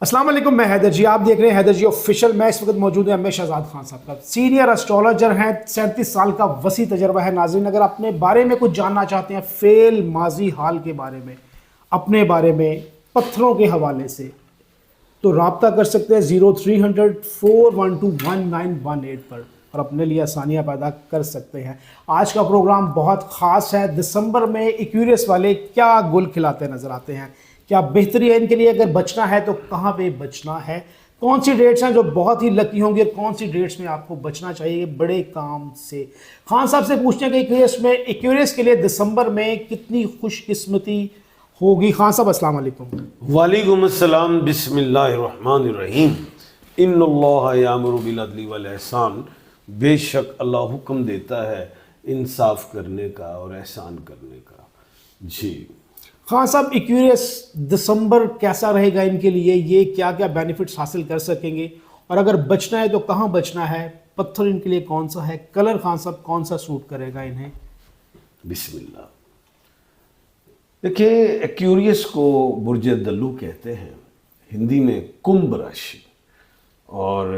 السلام علیکم، میں حیدر جی، آپ دیکھ رہے ہیں حیدر جی آفیشیل۔ میں اس وقت موجود ہوں میں شہزاد خان صاحب کا، سینئر اسٹرالوجر ہیں، 37 سال کا وسیع تجربہ ہے۔ ناظرین اگر اپنے بارے میں کچھ جاننا چاہتے ہیں، فعل ماضی حال کے بارے میں، اپنے بارے میں، پتھروں کے حوالے سے، تو رابطہ کر سکتے ہیں 0300 412 1918 پر اور اپنے لیے آسانیاں پیدا کر سکتے ہیں۔ آج کا پروگرام بہت خاص ہے۔ دسمبر میں ایکویریس والے کیا گل کھلاتے نظر آتے ہیں، کیا بہتری ہے ان کے لیے، اگر بچنا ہے تو کہاں پہ بچنا ہے، کون سی ڈیٹس ہیں جو بہت ہی لکی ہوں گی اور کون سی ڈیٹس میں آپ کو بچنا چاہیے بڑے کام سے۔ خان صاحب سے پوچھتے ہیں کہ ایکویریس کے لیے دسمبر میں کتنی خوش قسمتی ہوگی۔ خان صاحب السلام علیکم۔ وعلیکم السلام۔ بسم اللہ الرحمن الرحیم۔ ان اللہ یامر بالعدل والاحسان، بے شک اللہ حکم دیتا ہے انصاف کرنے کا اور احسان کرنے کا۔ جی خان صاحب، ایکویریس دسمبر کیسا رہے گا ان کے لیے، یہ کیا کیا بینیفٹس حاصل کر سکیں گے، اور اگر بچنا ہے تو کہاں بچنا ہے، پتھر ان کے لیے کون سا ہے، کلر خان صاحب کون سا سوٹ کرے گا انہیں؟ بسم اللہ۔ دیکھیں، ایکویریس کو برج دلو کہتے ہیں، ہندی میں کمبھ راشی، اور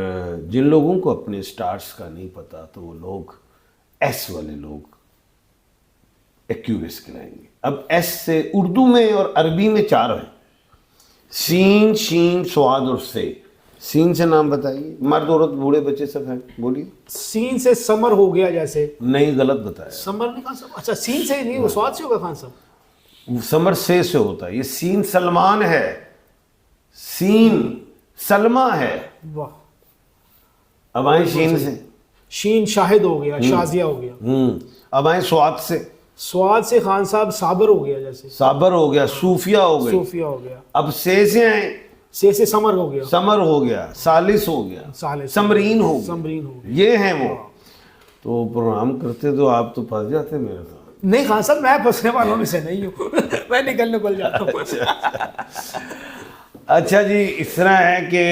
جن لوگوں کو اپنے سٹارز کا نہیں پتا تو وہ لوگ ایس والے لوگ ایکویریس کہلائیں گے۔ اب ایس سے اردو میں اور عربی میں 4 ہیں، سین، شین، سواد اور سے۔ سین سے نام بتائیے، مرد عورت بوڑھے بچے سب ہیں، بولیے۔ سین سے سمر ہو گیا جیسے؟ نہیں، غلط بتایا۔ سمر نہیں خان صاحب، اچھا سین سے نہیں، وہ سواد سے ہوگا خان صاحب۔ سمر سے ہوتا ہے، یہ سین سلمان ہے، سین سلمہ ہے۔ واہ۔ اب آئیں شین سے۔ شین شاہد ہو گیا، شازیہ ہو گیا۔ اب آئیں سواد سے۔ سواد سے خان صاحب صابر ہو گیا جیسے؟ صابر ہو گیا، صوفیہ ہو گئی۔ صوفیہ ہو گیا۔ اب سے آئیں، سے سمر ہو گیا، سمر ہو گیا، سالس ہو گیا، سالس، سمرین ہو گیا، سمرین ہو گیا۔ یہ ہیں وہ۔ تو پروگرام کرتے تو آپ تو پھنس جاتے میرے ساتھ۔ نہیں خان صاحب، میں پھنسنے والوں میں سے نہیں ہوں، میں نکل جاتا ہوں۔ اچھا جی، اس طرح ہے کہ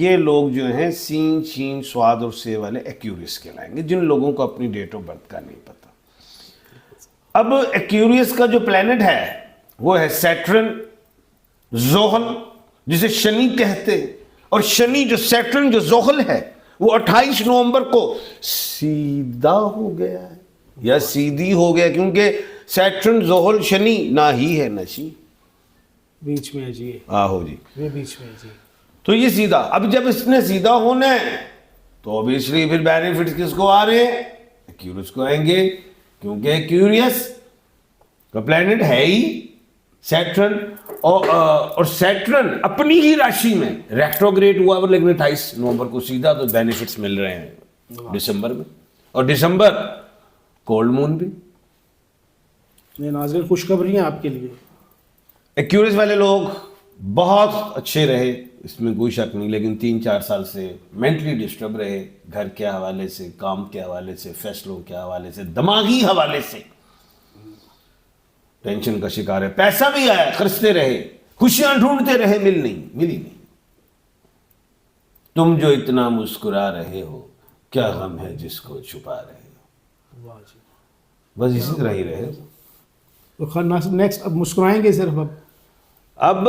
یہ لوگ جو ہیں سین، شین، سواد اور سے والے ایکویریس کہلائیں گے، جن لوگوں کو اپنی ڈیٹ آف برتھ کا نہیں پتا۔ اب ایکویریس کا جو پلینٹ ہے وہ ہے سیٹرن، زحل جسے شنی کہتے، اور شنی جو سیٹرن جو زحل ہے وہ 28 نومبر کو سیدھا ہو گیا ہے یا سیدھی ہو گیا، کیونکہ سیٹرن، زحل، شنی نہ ہی ہے نشی، بیچ میں ہے جی، آہو جی، یہ بیچ میں ہے جی۔ تو یہ سیدھا۔ اب جب اس نے سیدھا ہونا ہے تو obviously پھر بینیفٹس کس کو آ رہے ہیں؟ ایکویریس کو آئیں گے، کیونکہ ایکویریس کا پلینٹ ہے ہی سیٹرن، اور سیٹرن اپنی ہی راشی میں ریٹروگریڈ ہوا، لیکن 28 نومبر کو سیدھا، تو بینیفٹس مل رہے ہیں دسمبر میں، اور دسمبر کولڈ مون بھی۔ ناظرین خوشخبری ہیں آپ کے لیے، ایکویریس والے لوگ بہت اچھے رہے، اس میں کوئی شک نہیں، لیکن 3-4 سال سے مینٹلی ڈسٹرب رہے، گھر کے حوالے سے، کام کے حوالے سے، فیصلوں کے حوالے سے، دماغی حوالے سے ٹینشن کا شکار ہے۔ پیسہ بھی آیا، خرچتے رہے، خوشیاں ڈھونڈتے رہے، ملی نہیں۔ تم جو اتنا مسکرا رہے ہو، کیا غم ہے جس کو چھپا رہے ہو، واہ جی۔ بس اسی طرح ہی رہے۔ تو خان ناصر نیکسٹ اب مسکرائیں گے صرف اب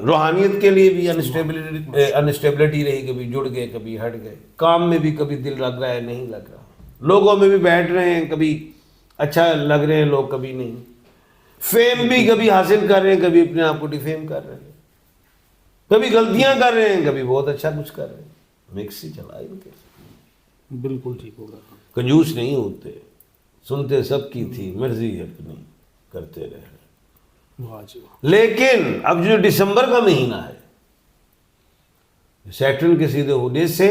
روحانیت کے لیے بھی انسٹیبلٹی رہی، کبھی جڑ گئے، کبھی ہٹ گئے، کام میں بھی کبھی دل لگ رہا ہے، نہیں لگ رہا، لوگوں میں بھی بیٹھ رہے ہیں، کبھی اچھا لگ رہے ہیں لوگ، کبھی نہیں، فیم بھی کبھی حاصل کر رہے ہیں، کبھی اپنے آپ کو ڈیفیم کر رہے ہیں، کبھی غلطیاں کر رہے ہیں، کبھی بہت اچھا کچھ کر رہے ہیں، مکس ہی چلا ہے۔ بالکل ٹھیک ہوگا۔ کنجوس نہیں ہوتے، سنتے سب کی تھی مرضی اپنی، کرتے رہے۔ واہ جی۔ لیکن اب جو دسمبر کا مہینہ ہے، سیٹرن کے سیدھے ہونے سے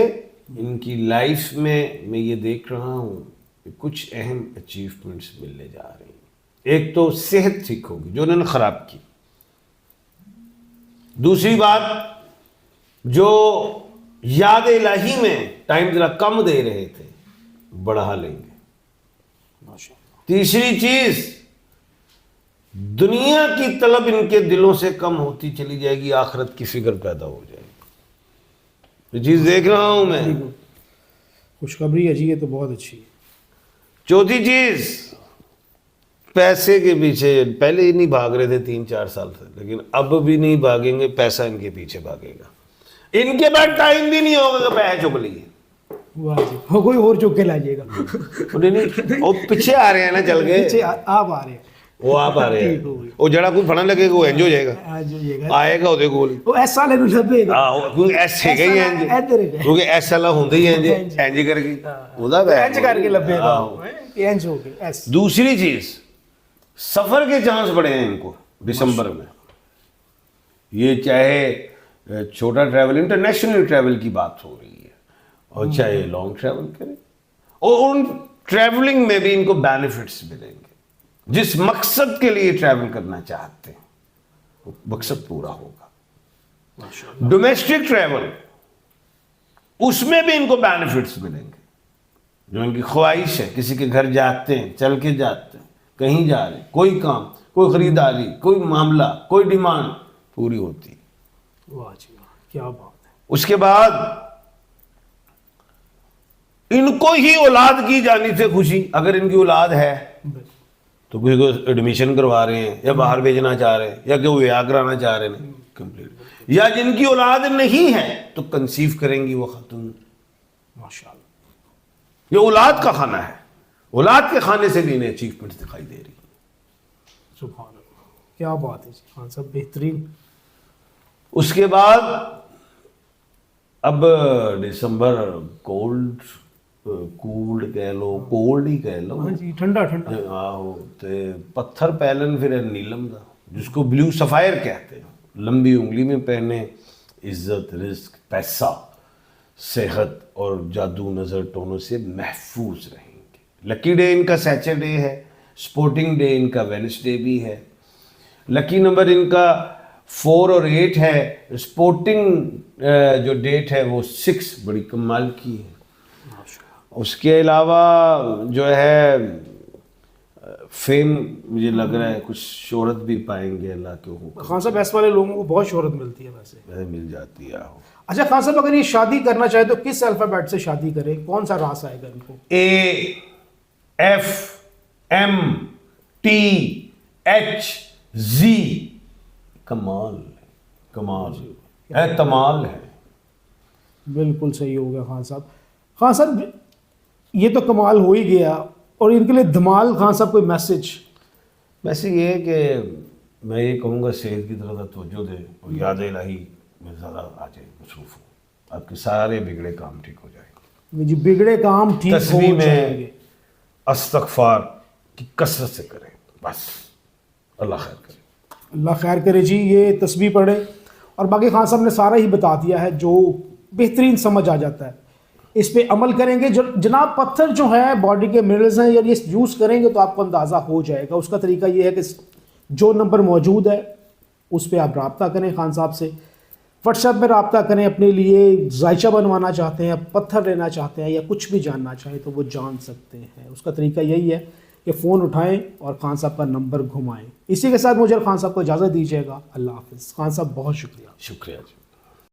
ان کی لائف میں یہ دیکھ رہا ہوں کہ کچھ اہم اچیومنٹس ملنے جا رہی ہیں۔ ایک تو صحت ٹھیک ہوگی جو انہوں نے خراب کی، دوسری بات جو یاد الہی میں ٹائم ذرا کم دے رہے تھے بڑھا لیں گے، تیسری چیز دنیا کی طلب ان کے دلوں سے کم ہوتی چلی جائے گی، آخرت کی فکر پیدا ہو جائے گی۔ یہ چیز دیکھ رہا ہوں میں۔ خوشخبری ہے جی، یہ تو بہت اچھی ہے۔ چوتھی چیز، پیسے کے پیچھے پہلے ہی نہیں بھاگ رہے تھے 3-4 سال سے، لیکن اب بھی نہیں بھاگیں گے، پیسہ ان کے پیچھے بھاگے گا. ان کے بعد ٹائم بھی نہیں ہوگا کہ پیسے چک لیے. واہ جی، وہ کوئی اور چک کے لائیے گا. نہیں وہ پیچھے آ رہے ہیں نا چل کے، پیچھے آپ آ رہے ہیں. وہ آپ آ رہے ہیں، وہ جڑا کوئی پھڑن لگے گا وہ انج ہو جائے گا، آئے گا ਉਹਦੇ ਕੋਲ وہ ایسا لے لبے گا. ਹਾਂ ਕਿਉਂਕਿ ਐਸੇ ਗਈ ਇੰਜ، ਕਿਉਂਕਿ ਐਸਾ ਲਾ ਹੁੰਦਾ ਹੀ ਇੰਜ ਇੰਜ ਕਰਕੇ ਉਹਦਾ ਇੰਜ ਕਰਕੇ ਲੱਭੇ گا ਇੰਜ ਹੋ گئے ایسے. دوسری چیز سفر کے چانس بڑے ہیں ان کو دسمبر میں. یہ چاہے چھوٹا ٹریول انٹرنیشنل ٹریول کی بات ہو رہی ہے اور چاہے لانگ ٹریول کریں، اور ان ٹریولنگ میں بھی ان کو بینیفٹس ملیں گے. جس مقصد کے لیے ٹریول کرنا چاہتے ہیں وہ مقصد پورا ہوگا. ڈومیسٹک ٹریول اس میں بھی ان کو بینیفٹس ملیں گے. جو ان کی خواہش ہے، کسی کے گھر جاتے ہیں، چل کے جاتے ہیں، کہیں جا رہے ہیں، کوئی کام، کوئی خریداری، کوئی معاملہ، کوئی ڈیمانڈ پوری ہوتی ہے. واہ جی واہ، کیا بات ہے. اس کے بعد ان کو ہی اولاد کی جانی سے خوشی، اگر ان کی اولاد ہے تو کوئی کو ایڈمیشن کروا رہے ہیں یا باہر بھیجنا چاہ رہے ہیں یا کہ وہ بیاہ کرانا چاہ رہے ہیں کمپلیٹ، یا جن کی اولاد نہیں ہے تو کنسیو کریں گی وہ خاتون. ماشاءاللہ، یہ اولاد کا خانہ ہے، اولاد کے خانے سے بھی انہیں اچیومنٹ دکھائی دے رہی ہے. سبحان اللہ، کیا بات ہے جی خان صاحب، بہترین. اس کے بعد اب دسمبر کولڈ کہہ لو، کولڈ ہی کہہ لو، ہاں جی، ٹھنڈا ٹھنڈا. آہو تے پتھر پہلن پھر نیلم دا، جس کو بلیو سفائر کہتے ہیں. لمبی انگلی میں پہنے، عزت، رزق، پیسہ، صحت اور جادو نظر ٹونوں سے محفوظ رہیں گے. لکی ڈے ان کا سیچرڈے ہے، سپورٹنگ ڈے ان کا وینسڈے بھی ہے. لکی نمبر ان کا 4 اور 8 ہے. سپورٹنگ جو ڈیٹ ہے وہ 6 بڑی کمال کی ہے. اس کے علاوہ جو ہے فیم، مجھے لگ رہا ہے کچھ شہرت بھی پائیں گے اللہ کے حکم. خان صاحب ایس والے لوگوں کو بہت شہرت ملتی ہے ویسے. مل جاتی ہے. اچھا خان صاحب، اگر یہ شادی کرنا چاہے تو کس الفابیٹ سے شادی کریں؟ کون سا راس آئے گا ان کو؟ A F M T H Z. کمال کمال اعتمال ہے. بالکل صحیح ہو گیا خان صاحب. خان صاحب یہ تو کمال ہو ہی گیا، اور ان کے لیے دھمال خان صاحب کوئی میسج؟ ویسے یہ ہے کہ میں یہ کہوں گا صحت کی طرف توجہ دے اور یاد الہی میں زیادہ آ جائے، مصروف ہوں. آپ کے سارے بگڑے کام ٹھیک ہو جائیں گے. جی، بگڑے کام ٹھیک ہو تسبیح میں جائیں گے. استغفار کی کثرت سے کریں بس. اللہ خیر کرے. اللہ خیر کرے جی. یہ تسبیح پڑھے، اور باقی خان صاحب نے سارا ہی بتا دیا ہے جو بہترین سمجھ آ جاتا ہے. اس پہ عمل کریں گے. جناب پتھر جو ہیں باڈی کے منرلز ہیں، یہ یوز کریں گے تو آپ کو اندازہ ہو جائے گا. اس کا طریقہ یہ ہے کہ جو نمبر موجود ہے اس پہ آپ رابطہ کریں خان صاحب سے. واٹس ایپ میں رابطہ کریں. اپنے لیے ذائچہ بنوانا چاہتے ہیں، پتھر لینا چاہتے ہیں، یا کچھ بھی جاننا چاہیں تو وہ جان سکتے ہیں. اس کا طریقہ یہی ہے کہ فون اٹھائیں اور خان صاحب کا نمبر گھمائیں. اسی کے ساتھ مجھے خان صاحب کو اجازت دیجیے گا. اللہ حافظ. خان صاحب بہت شکریہ. شکریہ جی.